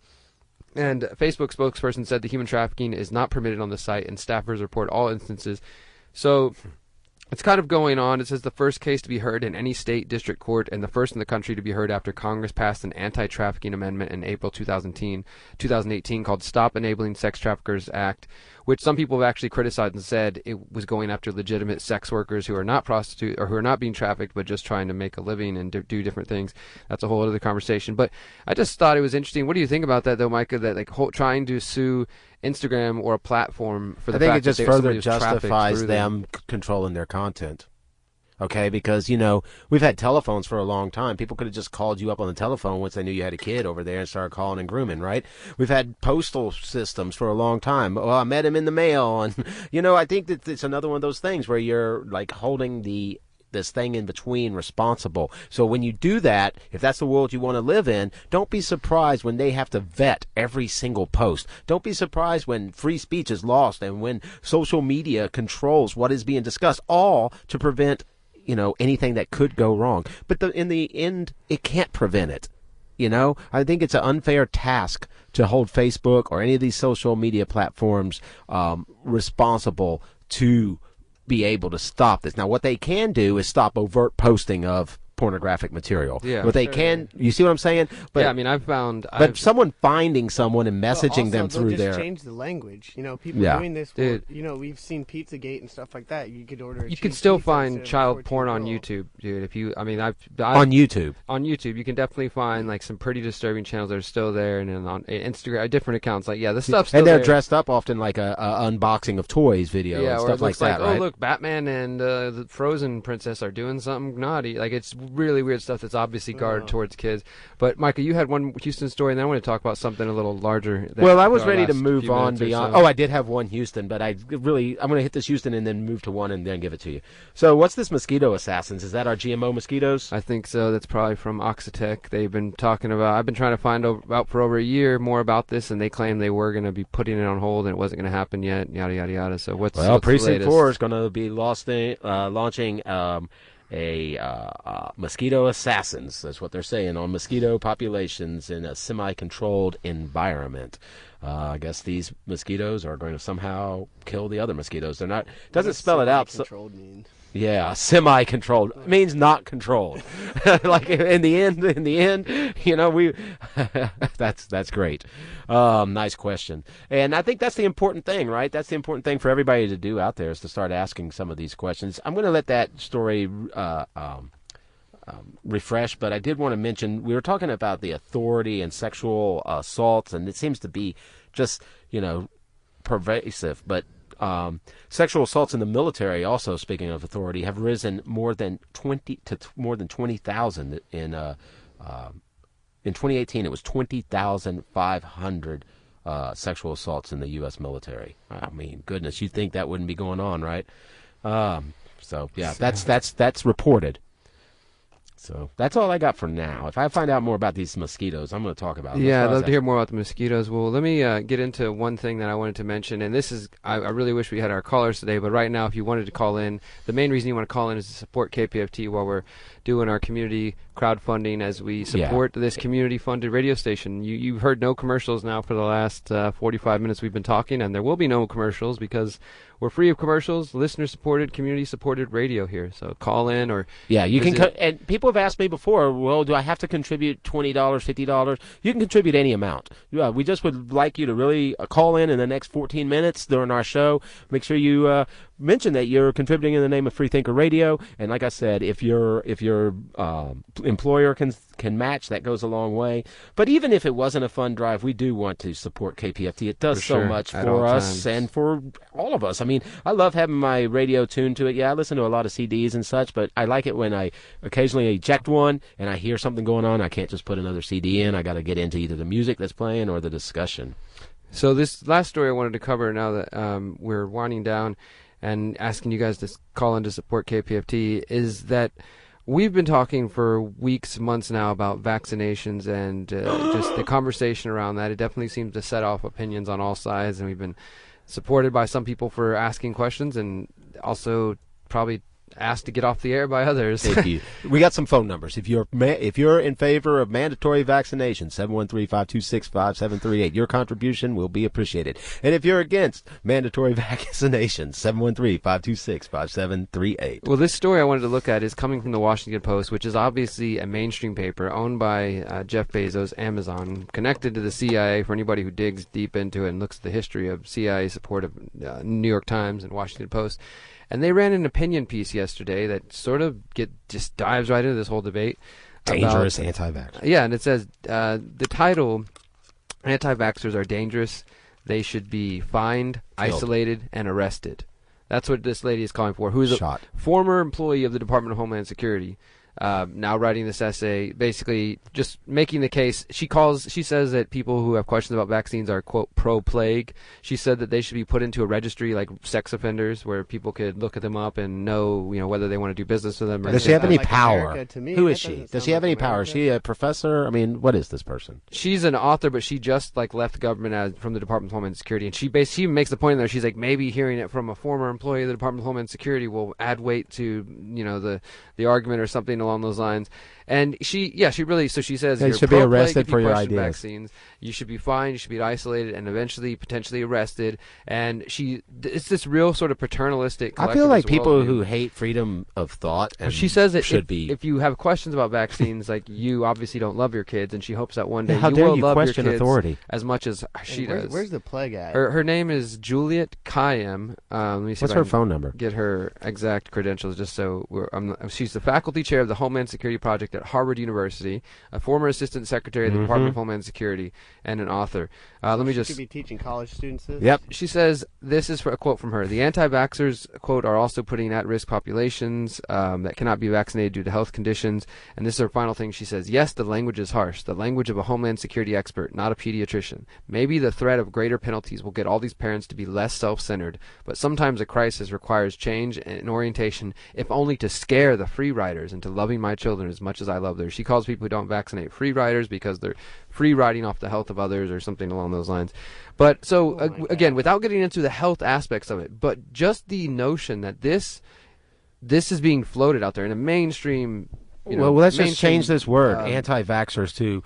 And Facebook spokesperson said the human trafficking is not permitted on the site, and staffers report all instances. So it's kind of going on. It says the first case to be heard in any state district court and the first in the country to be heard after Congress passed an anti-trafficking amendment in April 2018 called Stop Enabling Sex Traffickers Act, which some people have actually criticized and said it was going after legitimate sex workers who are not prostitutes or who are not being trafficked but just trying to make a living and do different things. That's a whole other conversation. But I just thought it was interesting. What do you think about that, though, Micah, that like trying to sue Instagram or a platform for the fact I think it just that further justifies them controlling their content. Okay, because, we've had telephones for a long time. People could have just called you up on the telephone once they knew you had a kid over there and started calling and grooming, right? We've had postal systems for a long time. Oh, I met him in the mail. And, I think that it's another one of those things where you're, like, holding this thing in between responsible. So when you do that, if that's the world you want to live in, don't be surprised when they have to vet every single post. Don't be surprised when free speech is lost and when social media controls what is being discussed, all to prevent anything that could go wrong. But in the end, it can't prevent it. I think it's an unfair task to hold Facebook or any of these social media platforms responsible to be able to stop this. Now, what they can do is stop overt posting of pornographic material. Yeah, but they can. You see what I'm saying? But, yeah, I mean, I've found. But someone finding someone and messaging them through just their. change the language. People doing this. Dude. We've seen Pizzagate and stuff like that. You could order. You can still find child porn on YouTube, dude. If you, I mean, I've on YouTube. On YouTube, you can definitely find like some pretty disturbing channels that are still there, and then on Instagram, different accounts. Like, the stuff's still and they're there. Dressed up often like a unboxing of toys video and stuff like that. Oh, look, Batman and the Frozen princess are doing something naughty. Like, it's really weird stuff that's obviously guarded towards kids. But Micah, you had one Houston story, and then I want to talk about something a little larger. Well, I was ready to move on beyond. So. Oh, I did have one Houston, but I'm going to hit this Houston and then move to one and then give it to you. So, what's this mosquito assassins? Is that our GMO mosquitoes? I think so. That's probably from Oxitec. They've been talking about. I've been trying to find out for over a year more about this, and they claim they were going to be putting it on hold, and it wasn't going to happen yet. Yada yada yada. So what's Precinct 4 is going to be launching mosquito assassins. That's what they're saying, on mosquito populations in a semi-controlled environment. I guess these mosquitoes are going to somehow kill the other mosquitoes. They're not. Doesn't spell it out. Controlled mean? Yeah, semi-controlled. It means not controlled. Like in the end, we. That's great. Nice question, and I think that's the important thing, right? That's the important thing for everybody to do out there, is to start asking some of these questions. I'm going to let that story refresh, but I did want to mention, we were talking about the authority and sexual assaults, and it seems to be just pervasive, but. Sexual assaults in the military, also speaking of authority, have risen more than 20,000 in 2018. It was 20,500 sexual assaults in the U.S. military. I mean, goodness, you'd think that wouldn't be going on, right? So yeah, that's reported. So that's all I got for now. If I find out more about these mosquitoes, I'm going to talk about them. Yeah, I'd love to hear more about the mosquitoes. Well, let me get into one thing that I wanted to mention, and this is, I really wish we had our callers today, but right now, if you wanted to call in, the main reason you want to call in is to support KPFT while we're doing our community crowdfunding as we support this community-funded radio station. You've heard no commercials now for the last 45 minutes we've been talking, and there will be no commercials because we're free of commercials, listener-supported, community-supported radio here. So call in or you can. And people have asked me before, well, do I have to contribute $20, $50? You can contribute any amount. Yeah, we just would like you to really call in the next 14 minutes during our show. Make sure you mention that you're contributing in the name of Free Thinker Radio, and like I said, if your employer can match, that goes a long way. But even if it wasn't a fund drive, we do want to support KPFT. It does so much for us and for all of us. I mean, I love having my radio tuned to it. Yeah, I listen to a lot of CDs and such, but I like it when I occasionally eject one and I hear something going on. I can't just put another CD in. I got to get into either the music that's playing or the discussion. So this last story I wanted to cover now that we're winding down and asking you guys to call in to support KPFT is that we've been talking for weeks, months now about vaccinations and just the conversation around that. It definitely seems to set off opinions on all sides, and we've been supported by some people for asking questions and also probably asked to get off the air by others. Thank you. We got some phone numbers. If you're in favor of mandatory vaccination, 713-526-5738. Your contribution will be appreciated. And if you're against mandatory vaccination, 713-526-5738. Well, this story I wanted to look at is coming from the Washington Post, which is obviously a mainstream paper owned by Jeff Bezos, Amazon, connected to the CIA for anybody who digs deep into it and looks at the history of CIA support of New York Times and Washington Post. And they ran an opinion piece yesterday that sort of just dives right into this whole debate. Dangerous anti-vaxxers. Yeah, and it says the title, anti-vaxxers are dangerous. They should be fined, isolated, and arrested. That's what this lady is calling for, who is a former employee of the Department of Homeland Security. Now writing this essay, basically just making the case. She says that people who have questions about vaccines are, quote, pro-plague. She said that they should be put into a registry like sex offenders where people could look at them up and know, whether they want to do business with them. Does she have any power? Who is she? Does she have any power? Is she a professor? I mean, what is this person? She's an author, but she just left the government from the Department of Homeland Security, and she makes the point in there. She's like, maybe hearing it from a former employee of the Department of Homeland Security will add weight to the argument or something along those lines. And she says you should be arrested for your ideas. Vaccines, you should be fined, you should be isolated, and eventually potentially arrested. And it's this real sort of paternalistic. I feel like people who hate freedom of thought. And she says that if you have questions about vaccines, you obviously don't love your kids, and she hopes that one day you will love your kids authority as much as she does. Where's the plague at? Her name is Juliet Kayyem. Let me see. What's her phone number? Get her exact credentials, just so she's the faculty chair of the Homeland Security Project at Harvard University, a former assistant secretary of the Department of Homeland Security, and an author. She could be teaching college students this? Yep. She says, this is a quote from her, the anti-vaxxers, quote, are also putting at-risk populations that cannot be vaccinated due to health conditions. And this is her final thing. She says, yes, the language is harsh, the language of a Homeland Security expert, not a pediatrician. Maybe the threat of greater penalties will get all these parents to be less self-centered, but sometimes a crisis requires change and orientation, if only to scare the free riders into loving my children as much as I love theirs. She calls people who don't vaccinate free riders because they're free riding off the health of others or something along those lines. But so again, without getting into the health aspects of it, but just the notion that this is being floated out there in a mainstream. Well, let's just change this word, anti-vaxxers, to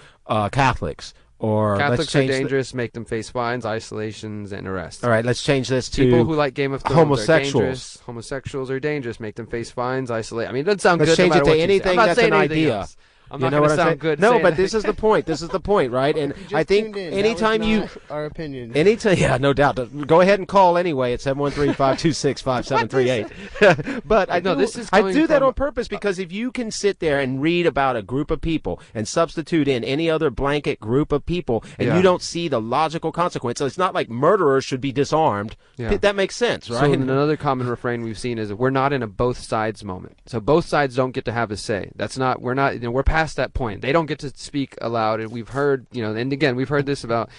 Catholics. Or Catholics are dangerous, make them face fines, isolations, and arrests. All right, let's change this to people who like Game of Thrones homosexuals. Are dangerous. Homosexuals are dangerous, make them face fines, isolate. I mean, it doesn't sound let's good. Change no matter it to what anything you say. that's an idea. Else. I'm not going to sound good. No, but this is the point. This is the point, right? And I think anytime our opinion. Yeah, no doubt. Go ahead and call anyway at 713-526-5738. But I do that on purpose because if you can sit there and read about a group of people and substitute in any other blanket group of people and you don't see the logical consequence, so it's not like murderers should be disarmed. Yeah. That makes sense, right? So another common refrain we've seen is that we're not in a both sides moment. So both sides don't get to have a say. We're past that point. They don't get to speak aloud, and we've heard, and again, we've heard this about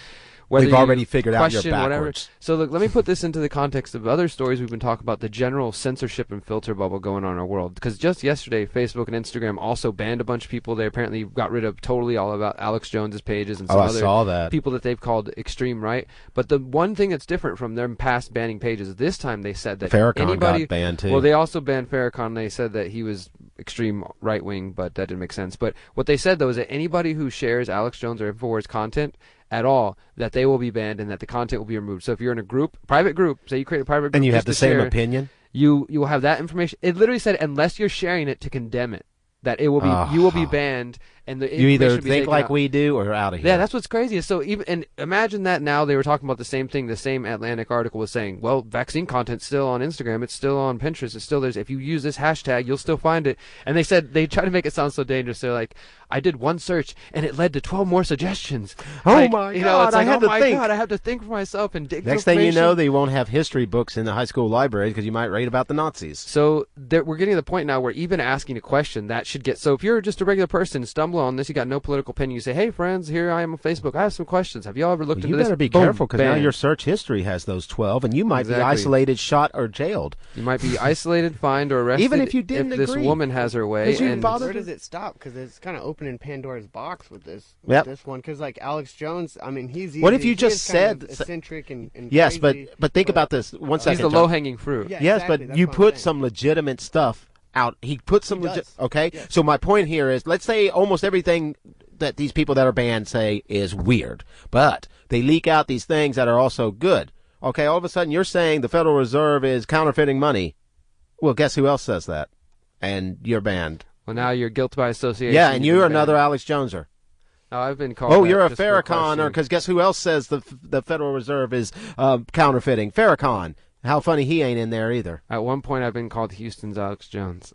whether we've already figured out you're backwards. Whatever. So look, let me put this into the context of other stories we've been talking about, the general censorship and filter bubble going on in our world. Because just yesterday, Facebook and Instagram also banned a bunch of people. They apparently got rid of totally all about Alex Jones's pages and some other people that they've called extreme right. But the one thing that's different from them past banning pages, this time they said that Farrakhan got banned too. Well, they also banned Farrakhan. They said that he was extreme right wing, but that didn't make sense. But what they said though is that anybody who shares Alex Jones or InfoWars content at all, that they will be banned and that the content will be removed. So if you're in a private group, say you create a private group, and you have the same opinion, you will have that information. It literally said unless you're sharing it to condemn it, that it will be you will be banned and the You either information will be think taken like out. we do or out of here. Yeah, that's what's crazy. So and imagine that now they were talking about the same thing. The same Atlantic article was saying, well, vaccine content's still on Instagram. It's still on Pinterest. It's still there's. If you use this hashtag, you'll still find it. And they said they try to make it sound so dangerous. They're like, I did one search and it led to 12 more suggestions. Oh Like, my you know, God, it's like, I had oh to my think. God, I have to think for myself and dig. Next thing you know, information. they won't have history books in the high school library because you might read about the Nazis. So we're getting to the point now where even asking a question that should get. So if you're just a regular person, stumble on this, you got no political opinion, you say, "Hey friends, here I am on Facebook. I have some questions. Have y'all ever looked You into this?" better be Boom, careful because now banned. your search history has those 12, and you might be Exactly. isolated, shot, or jailed. You might be isolated, fined, or arrested. Even if you didn't this agree. woman has her way. 'Cause you And bothered- Where does it stop? Because it's kind of opening Pandora's box with this. Yep. This one, because like Alex Jones, I mean, he's. What if easy- you he just is kind of said- eccentric and Yes, crazy, but think about this. One he's second. the John. low-hanging fruit. Yeah, Yes, exactly, but that's you what I'm put saying. some legitimate stuff out. He put some He legit. does. Okay, Yeah. so my point here is, let's say almost everything that these people that are banned say is weird, but they leak out these things that are also good. Okay, all of a sudden you're saying the Federal Reserve is counterfeiting money. Well, guess who else says that? And you're banned. Well, now you're guilt by association. Yeah, and You've you're been another banned. Alex Joneser. No, I've been called. Oh, that you're a just for Farrakhan, questioning. because guess who else says the Federal Reserve is counterfeiting? Farrakhan. How funny he ain't in there either. At one point, I've been called Houston's Alex Jones.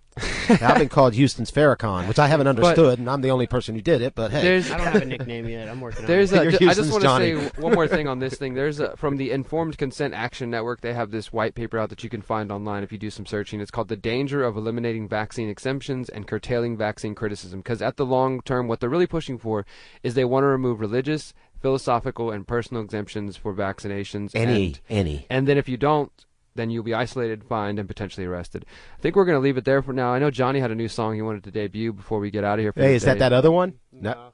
I've been called Houston's Farrakhan, which I haven't understood, and I'm the only person who did it. But hey, There's I don't have a nickname yet. I'm working on There's it. a, You're I just Houston's want to Johnny. say one more thing on this thing. There's from the Informed Consent Action Network, they have this white paper out that you can find online if you do some searching. It's called The Danger of Eliminating Vaccine Exemptions and Curtailing Vaccine Criticism. Because at the long term, what they're really pushing for is they want to remove religious, philosophical, and personal exemptions for vaccinations. any. And then if you don't, then you'll be isolated, fined, and potentially arrested. I think we're going to leave it there for now. I know Johnny had a new song he wanted to debut before we get out of here. For Hey, the is that day. that other one? No.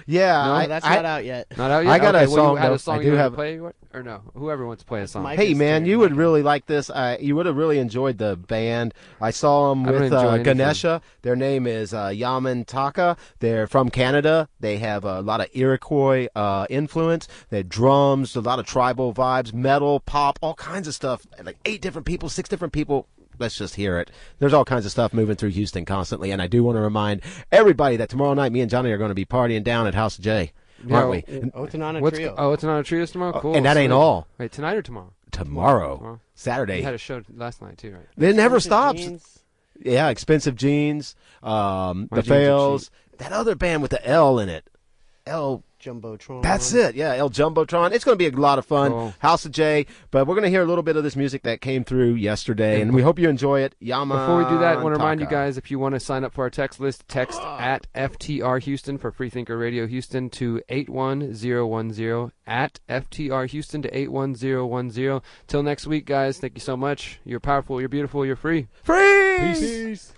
Yeah, No, No, that's not out yet. Not out yet? I got a okay, well, song, you had though. a song I you do wanted have- to play, or no? Whoever wants to play a song. Mike- Hey Micah's man, turn. you would really like this. You would have really enjoyed the band. I saw them I don't with enjoy anything. Ganesha. Their name is Yaman Taka. They're from Canada. They have a lot of Iroquois influence. They have drums, a lot of tribal vibes, metal, pop, all kinds of stuff. Like 8 different people, 6 different people. Let's just hear it. There's all kinds of stuff moving through Houston constantly, and I do want to remind everybody that tomorrow night me and Johnny are going to be partying down at House of J, aren't we? And, Otanana What's, Trio. oh, it's an Trios tomorrow? Cool. and that ain't sweet. all. Wait, tonight or tomorrow? Tomorrow, Saturday. You had a show last night, too, right? It never Expensive stops. Jeans. Yeah, Expensive Jeans, the jeans are Fails, that other band with the L in it. L. Jumbotron. That's it. Yeah, El Jumbotron. It's going to be a lot of fun. Cool. House of J. But we're going to hear a little bit of this music that came through yesterday, and we hope you enjoy it. Yama. Before we do that, I want to remind you guys, if you want to sign up for our text list, text at FTR Houston for Freethinker Radio Houston to 81010, at FTR Houston to 81010. Till next week, guys, thank you so much. You're powerful, you're beautiful, you're free. Free! Peace.